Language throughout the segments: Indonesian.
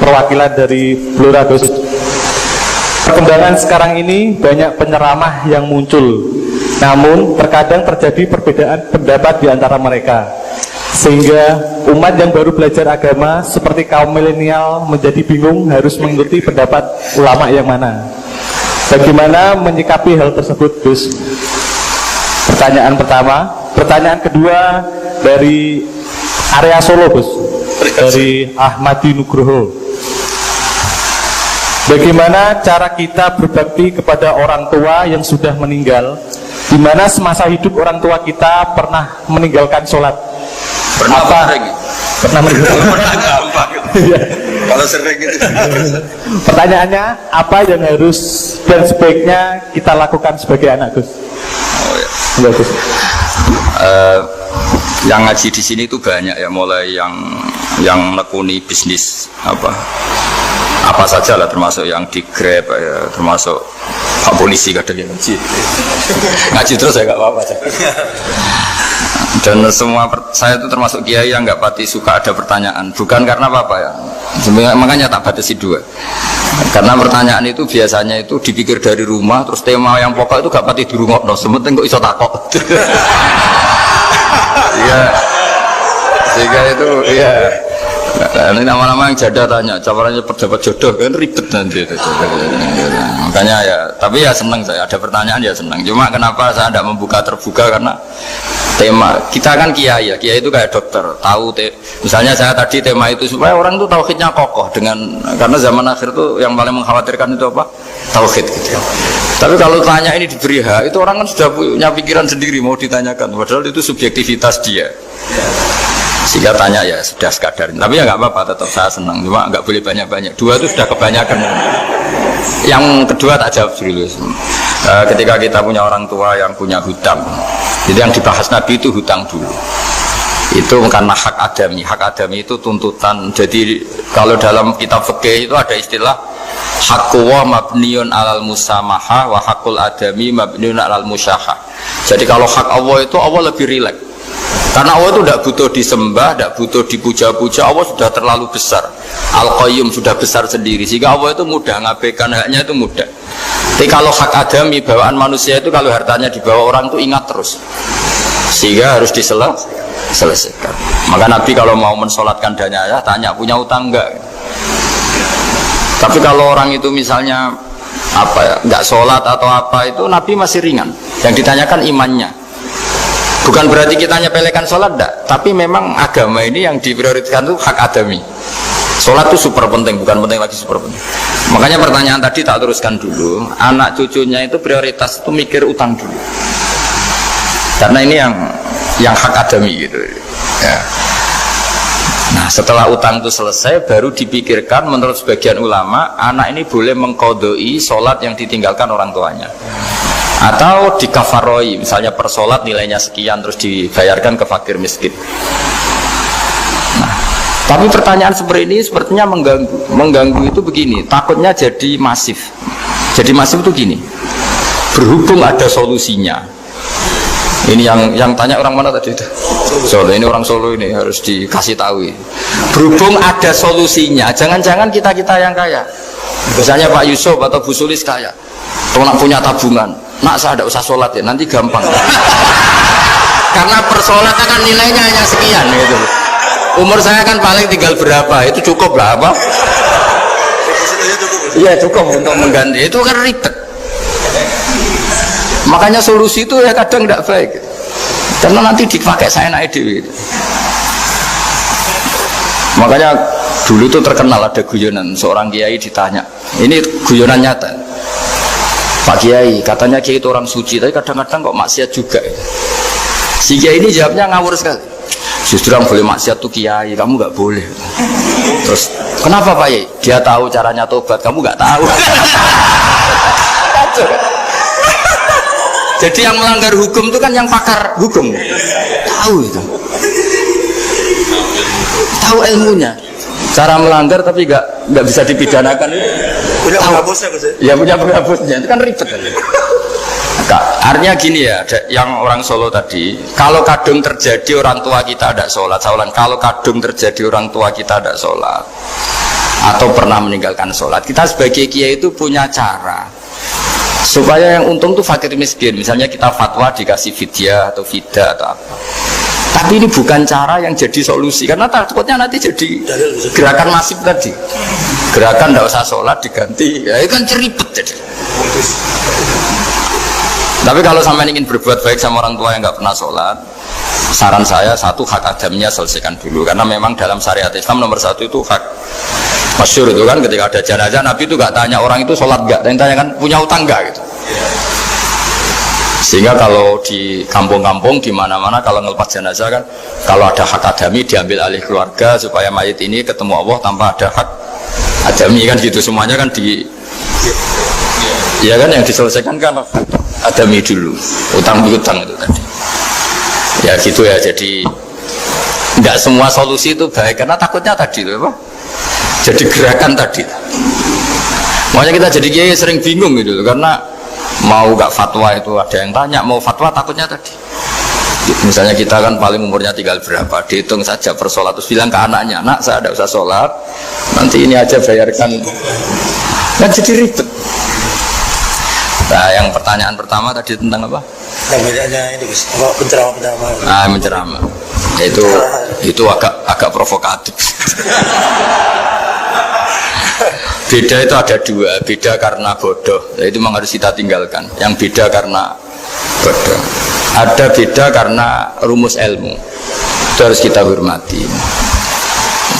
perwakilan dari Blora Gus. Perkembangan sekarang ini banyak penceramah yang muncul, namun terkadang terjadi perbedaan pendapat di antara mereka, sehingga umat yang baru belajar agama seperti kaum milenial menjadi bingung harus mengikuti pendapat ulama yang mana. Bagaimana menyikapi hal tersebut, Gus? Pertanyaan pertama. Pertanyaan kedua dari area Solo, Gus, dari Ahmadi Nugroho. Bagaimana cara kita berbakti kepada orang tua yang sudah meninggal, di mana semasa hidup orang tua kita pernah meninggalkan sholat? Pernah sering? Pernah meninggalkan. Gampang. Kalau sering gitu. Pertanyaannya, apa yang harus dan sebaiknya kita lakukan sebagai anak, Gus? Oh ya. Enggak, Gus. Yang ngaji di sini itu banyak ya, mulai yang nekuni bisnis apa saja lah, termasuk yang di Grab ya, termasuk Pak Polisi kadang yang ngaji terus ya nggak apa-apa. Dan semua saya itu termasuk kiai yang nggak pati suka ada pertanyaan, bukan karena apa ya, makanya tak batasi dua. Karena pertanyaan itu biasanya itu dipikir dari rumah, terus tema yang pokok itu gak pati di rumah, no, sementing kok iso takok. Iya, sehingga itu ya. Nah, ini nama-nama yang jada tanya, caranya pejabat jodoh kan ribet nanti itu. Makanya ya, tapi ya senang saya ada pertanyaan ya senang. Cuma kenapa saya tidak membuka terbuka, karena tema kita kan kiai ya, kiai itu kayak dokter, tahu misalnya saya tadi tema itu supaya orang itu tauhidnya kokoh karena zaman akhir itu yang paling mengkhawatirkan itu apa? Tauhid gitu. Tapi kalau tanya ini diberi hak, itu orang kan sudah punya pikiran sendiri mau ditanyakan, padahal itu subjektivitas dia. Sehingga tanya ya sudah sekadar, tapi ya nggak apa-apa, tetap saya senang, cuma nggak boleh banyak-banyak. Dua itu sudah kebanyakan. Yang kedua tak jawab dulu. Ketika kita punya orang tua yang punya hutang, jadi yang dibahas Nabi itu hutang dulu. Itu karena hak adami. Hak adami itu tuntutan. Jadi kalau dalam kitab fikih itu ada istilah hakku wa mabniun alal musamaha wa hakul adami mabniun alal musyahah. Jadi kalau hak Allah itu Allah lebih rileks. Karena Allah itu tidak butuh disembah, tidak butuh dipuja-puja. Allah sudah terlalu besar. Al-Qayyum sudah besar sendiri, sehingga Allah itu mudah ngabaikan haknya, itu mudah. Tapi kalau hak adami, bawaan manusia itu kalau hartanya dibawa orang itu ingat terus, sehingga harus diselesaikan. Maka Nabi kalau mau mensolatkan danya, tanya punya utang enggak. Tapi kalau orang itu misalnya enggak sholat atau apa, itu Nabi masih ringan. Yang ditanyakan imannya. Bukan berarti kita nyepelekan sholat, enggak. Tapi memang agama ini yang diprioritaskan itu hak adami. Sholat itu super penting, bukan penting lagi super penting. Makanya pertanyaan tadi tak teruskan dulu. Anak cucunya itu prioritas itu mikir utang dulu. Karena ini yang hak adami gitu. Ya. Nah setelah utang itu selesai, baru dipikirkan menurut sebagian ulama, anak ini boleh mengkodoi sholat yang ditinggalkan orang tuanya. Atau dikafaroi, misalnya per sholat nilainya sekian terus dibayarkan ke fakir miskin. Nah, tapi pertanyaan seperti ini sepertinya mengganggu itu begini, takutnya jadi masif. Jadi masif itu gini, berhubung ada solusinya. Ini yang tanya orang mana tadi itu? Solo, ini orang Solo ini harus dikasih tahu. Berhubung ada solusinya, jangan-jangan kita yang kaya. Misalnya Pak Yusuf atau Bu Sulis kaya, kalau nak punya tabungan, nak saya tidak usah sholat ya, nanti gampang. Karena persolatan kan nilainya hanya sekian gitu. Umur saya kan paling tinggal berapa, itu cukup lah apa? Iya cukup untuk mengganti, itu kan ribet. Makanya solusi itu ya kadang tidak baik, karena nanti dipakai saya naik dewi. Makanya dulu itu terkenal ada guyonan, seorang kiai ditanya, ini guyonan nyata. Pak Kiai, katanya Kiai itu orang suci, tapi kadang-kadang kok maksiat juga. Si Kiai ini jawabnya ngawur sekali. Justru yang boleh maksiat tuh Kiai, kamu nggak boleh. Terus, kenapa Pak Kiai? Dia tahu caranya tobat, kamu nggak tahu. Jadi yang melanggar hukum itu kan yang pakar hukum. Tahu itu. Tahu ilmunya. Cara melanggar tapi nggak bisa dipidanakan. Punya penghapusnya Gus ya? Punya penghapusnya, itu kan ribet. Artinya gini ya, yang orang Solo tadi, kalau kadung terjadi orang tua kita ada sholat, kalau kadung terjadi orang tua kita ada sholat, atau pernah meninggalkan sholat. Kita sebagai kiai itu punya cara supaya yang untung tuh fakir miskin. Misalnya kita fatwa dikasih fidyah atau fida atau apa. Tapi ini bukan cara yang jadi solusi, karena takutnya nanti jadi gerakan masif tadi. Gerakan tidak usah sholat diganti, ya itu kan ceribet jadi. Tapi kalau sampai ingin berbuat baik sama orang tua yang nggak pernah sholat, saran saya satu, hak adamnya selesaikan dulu, karena memang dalam syariat Islam nomor satu itu hak. Masyhur itu kan ketika ada jenazah Nabi itu nggak tanya orang itu sholat nggak, dan tanya kan punya utang nggak gitu. Sehingga kalau di kampung-kampung di mana-mana kalau ngelepas jenazah kan, kalau ada hak adami diambil alih keluarga supaya mayit ini ketemu Allah tanpa ada hak adami kan gitu, semuanya kan di ya kan yang diselesaikan kan adami dulu, utang piutang itu tadi. Ya gitu ya, jadi nggak semua solusi itu baik karena takutnya tadi loh apa? Jadi gerakan tadi. Makanya kita jadi kiai sering bingung gitu loh, karena mau gak fatwa itu ada yang tanya, mau fatwa takutnya tadi. Misalnya kita kan paling umurnya tinggal berapa, dihitung saja per sholat, terus bilang ke anaknya, nak saya tidak usah sholat, nanti ini aja bayarkan, kan jadi ribet. Nah yang pertanyaan pertama tadi tentang apa? Yang bedanya ini Gus, penceramah. Menceramah. Itu agak provokatif. Beda itu ada dua, beda karena bodoh, itu memang harus kita tinggalkan. Yang beda karena bodoh. Ada beda karena rumus ilmu, itu harus kita hormati.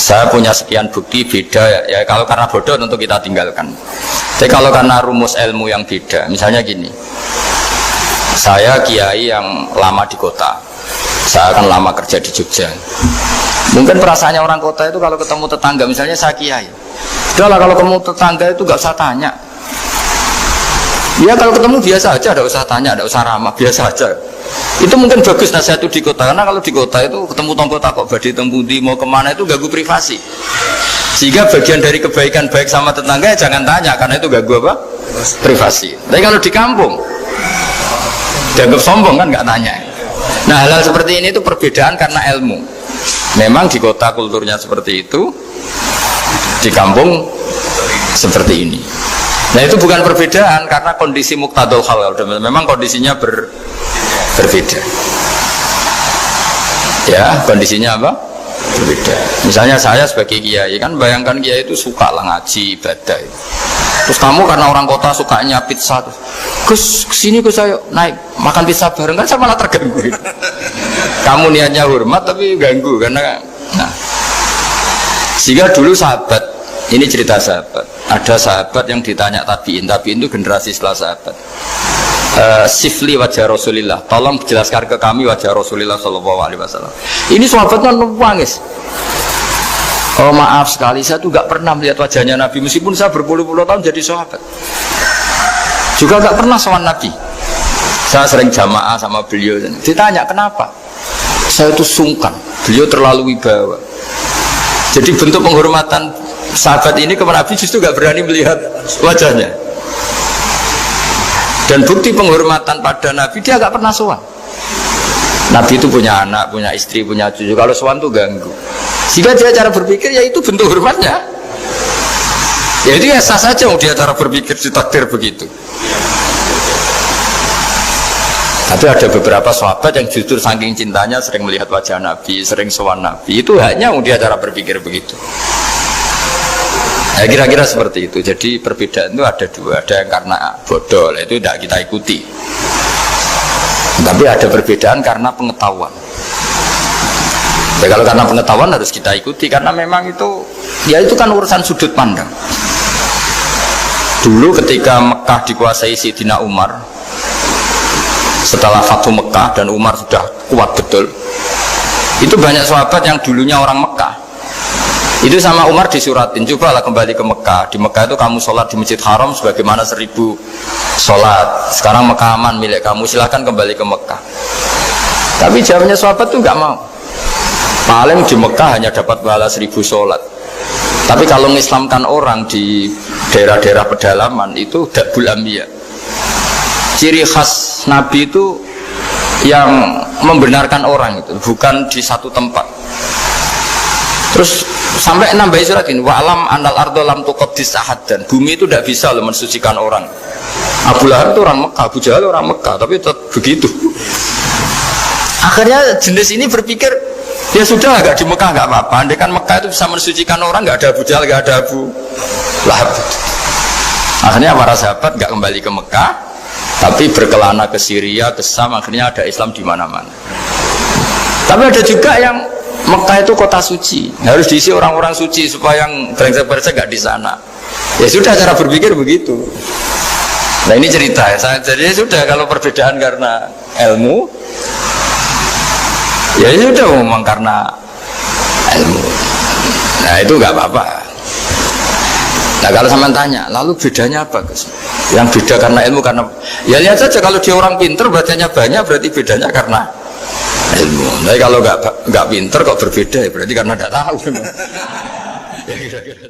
Saya punya sekian bukti beda ya, kalau karena bodoh tentu kita tinggalkan. Tapi kalau karena rumus ilmu yang beda, misalnya gini, saya kiai yang lama di kota, saya akan lama kerja di Jogja. Mungkin perasaannya orang kota itu kalau ketemu tetangga, misalnya saya kiai, udahlah kalau ketemu tetangga itu gak usah tanya. Ya kalau ketemu biasa aja, tidak usah tanya, tidak usah ramah, biasa aja. Itu mungkin bagus nasihat itu di kota, karena kalau di kota itu ketemu tonggo takok badi tempundi mau kemana itu ganggu privasi. Sehingga bagian dari kebaikan baik sama tetangga ya jangan tanya, karena itu ganggu apa? Privasi. Tapi kalau di kampung dianggap sombong kan nggak tanya. Nah hal-hal seperti ini itu perbedaan karena ilmu. Memang di kota kulturnya seperti itu, di kampung seperti ini. Nah itu bukan perbedaan karena kondisi muqtadul hal, memang kondisinya berbeda. Ya kondisinya apa? Berbeda. Misalnya saya sebagai kiai kan, bayangkan kiai itu suka lah ngaji ibadah. Terus kamu karena orang kota sukanya pizza, Gus kesini Gus saya naik makan pizza bareng, kan saya malah terganggu. Kamu niatnya hormat tapi ganggu karena nah. Sehingga dulu sahabat, ini cerita sahabat, ada sahabat yang ditanya tabiin itu generasi setelah sahabat. Sifli wajah Rasulillah, tolong jelaskan ke kami wajah Rasulillah Shallallahu Alaihi Wasallam. Ini sahabatnya nangis. Oh maaf sekali, saya tuh gak pernah melihat wajahnya Nabi, meskipun saya berpuluh-puluh tahun jadi sahabat. Juga gak pernah sowan Nabi. Saya sering jamaah sama beliau. Ditanya kenapa? Saya itu sungkan. Beliau terlalu wibawa. Jadi bentuk penghormatan sahabat ini kepada Nabi justru gak berani melihat wajahnya. Dan bukti penghormatan pada Nabi, dia gak pernah sowan. Nabi itu punya anak, punya istri, punya cucu. Kalau sowan tuh ganggu. Sehingga dia cara berpikir ya itu bentuk hormatnya. Ya itu ya sah saja dia cara berpikir ditakdir begitu. Tapi ada beberapa sahabat yang justru saking cintanya sering melihat wajah Nabi, sering sowan Nabi. Itu hanya dia cara berpikir begitu. Ya kira-kira seperti itu. Jadi perbedaan itu ada dua. Ada yang karena bodoh, itu tidak kita ikuti. Tapi ada perbedaan karena pengetahuan. Ya kalau karena pengetahuan harus kita ikuti, karena memang itu ya itu kan urusan sudut pandang. Dulu ketika Mekah dikuasai Sayyidina Umar, setelah Fathu Mekah dan Umar sudah kuat betul, itu banyak sahabat yang dulunya orang Mekah itu sama Umar disuratin, cobalah kembali ke Mekah. Di Mekah itu kamu sholat di Masjid Haram sebagaimana 1000 sholat. Sekarang Mekah aman milik kamu, silahkan kembali ke Mekah. Tapi jawabnya sahabat tuh nggak mau. Paling di Mekah hanya dapat pahala 1000 sholat. Tapi kalau mengislamkan orang di daerah-daerah pedalaman itu dakbul anbiya. Ciri khas Nabi itu yang membenarkan orang itu, bukan di satu tempat. Terus sampai nambahin surat ini, wa alam anal ardo lam tuqaddis ahad, dan bumi itu tidak bisa loh mensucikan orang. Abu Lahab itu orang Mekah, Abu Jahal orang Mekah, tapi tetap begitu. Akhirnya jenis ini berpikir, ya sudah, agak di Mekah nggak apa-apa. Andai kan Mekah itu bisa mensucikan orang, nggak ada Abu Jahal, nggak ada Abu Lahab. Akhirnya para sahabat nggak kembali ke Mekah, tapi berkelana ke Syria, ke Sam. Akhirnya ada Islam di mana-mana. Tapi ada juga yang Mekah itu kota suci, harus diisi orang-orang suci supaya yang brengsek-brengsek nggak di sana. Ya sudah, cara berpikir begitu. Nah ini cerita ya. Jadi sudah, kalau perbedaan karena ilmu, ya sudah ngomong karena ilmu. Nah itu nggak apa-apa. Nah kalau sampean tanya, lalu bedanya apa Gus? Yang beda karena ilmu, karena ya lihat saja, kalau dia orang pinter bacanya banyak, berarti bedanya karena ilmu. Tapi kalau nggak pinter kok berbeda, ya berarti karena nggak tahu. Ya, kira-kira.